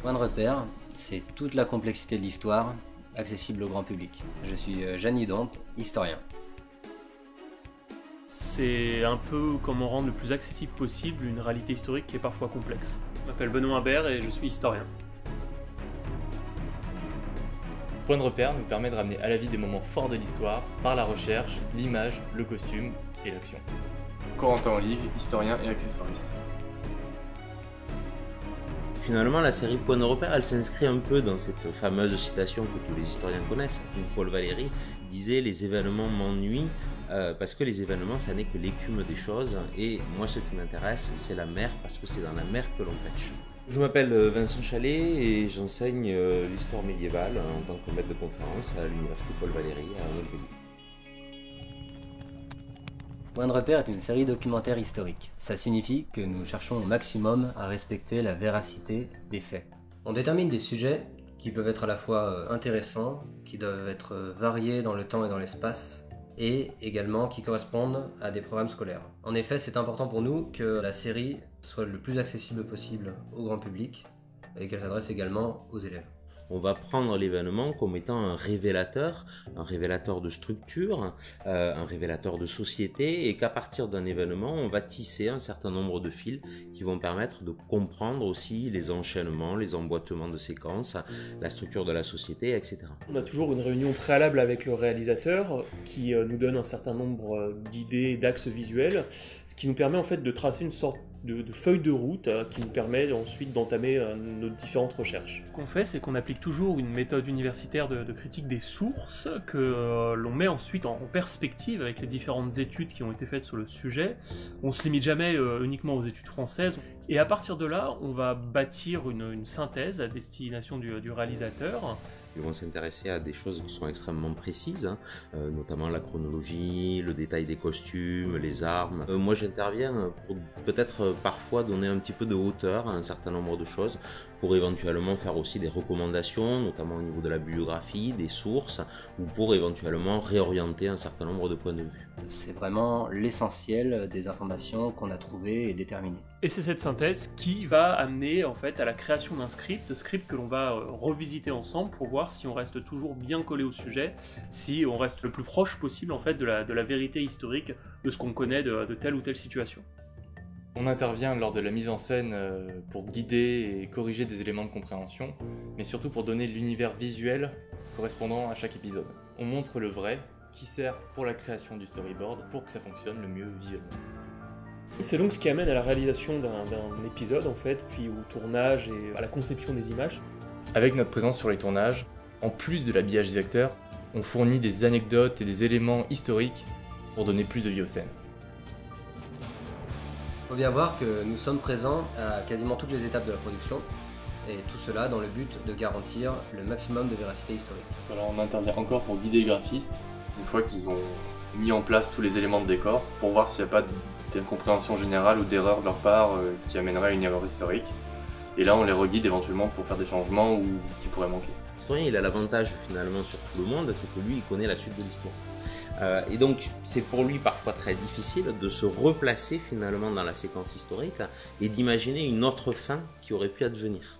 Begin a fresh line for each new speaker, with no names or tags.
Point de repère, c'est toute la complexité de l'histoire, accessible au grand public. Je suis Jeanny Donte, historien.
C'est un peu comment rendre le plus accessible possible une réalité historique qui est parfois complexe. Je m'appelle Benoît Imbert et je suis historien.
Point de repère nous permet de ramener à la vie des moments forts de l'histoire par la recherche, l'image, le costume et l'action.
Corentin Olive, historien et accessoiriste.
Finalement, la série Point de repère, elle s'inscrit un peu dans cette fameuse citation que tous les historiens connaissent. Paul Valéry disait « Les événements m'ennuient parce que les événements, ça n'est que l'écume des choses. Et moi, ce qui m'intéresse, c'est la mer parce que c'est dans la mer que l'on pêche. » Je m'appelle Vincent Chalet et j'enseigne l'histoire médiévale en tant que maître de conférence à l'université Paul Valéry à Montpellier.
Point de repère est une série documentaire historique. Ça signifie que nous cherchons au maximum à respecter la véracité des faits. On détermine des sujets qui peuvent être à la fois intéressants, qui doivent être variés dans le temps et dans l'espace, et également qui correspondent à des programmes scolaires. En effet, c'est important pour nous que la série soit le plus accessible possible au grand public et qu'elle s'adresse également aux élèves.
On va prendre l'événement comme étant un révélateur de structure, un révélateur de société, et qu'à partir d'un événement, on va tisser un certain nombre de fils qui vont permettre de comprendre aussi les enchaînements, les emboîtements de séquences, la structure de la société, etc.
On a toujours une réunion préalable avec le réalisateur qui nous donne un certain nombre d'idées, d'axes visuels, ce qui nous permet en fait de tracer une sorte de feuille de route qui nous permet ensuite d'entamer nos différentes recherches. Ce qu'on fait, c'est qu'on applique toujours une méthode universitaire de critique des sources que l'on met ensuite en perspective avec les différentes études qui ont été faites sur le sujet. On se limite jamais uniquement aux études françaises. Et à partir de là, on va bâtir une synthèse à destination du réalisateur.
Ils vont s'intéresser à des choses qui sont extrêmement précises, notamment la chronologie, le détail des costumes, les armes. Moi, j'interviens pour peut-être parfois donner un petit peu de hauteur à un certain nombre de choses, pour éventuellement faire aussi des recommandations, notamment au niveau de la bibliographie, des sources, ou pour éventuellement réorienter un certain nombre de points de vue.
C'est vraiment l'essentiel des informations qu'on a trouvées et déterminées.
Et c'est cette synthèse qui va amener en fait à la création d'un script que l'on va revisiter ensemble pour voir si on reste toujours bien collé au sujet, si on reste le plus proche possible en fait de la vérité historique de ce qu'on connaît de telle ou telle situation.
On intervient lors de la mise en scène pour guider et corriger des éléments de compréhension, mais surtout pour donner l'univers visuel correspondant à chaque épisode. On montre le vrai, qui sert pour la création du storyboard, pour que ça fonctionne le mieux visuellement.
C'est donc ce qui amène à la réalisation d'un épisode en fait, puis au tournage et à la conception des images.
Avec notre présence sur les tournages, en plus de l'habillage des acteurs, on fournit des anecdotes et des éléments historiques pour donner plus de vie aux scènes.
Il faut bien voir que nous sommes présents à quasiment toutes les étapes de la production, et tout cela dans le but de garantir le maximum de véracité historique.
Alors on intervient encore pour guider les graphistes, une fois qu'ils ont mis en place tous les éléments de décor, pour voir s'il n'y a pas d'incompréhension générale ou d'erreur de leur part qui amènerait à une erreur historique. Et là on les reguide éventuellement pour faire des changements ou qui pourraient manquer.
L'historien, il a l'avantage finalement sur tout le monde, c'est que lui, il connaît la suite de l'histoire. Et donc, c'est pour lui parfois très difficile de se replacer finalement dans la séquence historique et d'imaginer une autre fin qui aurait pu advenir.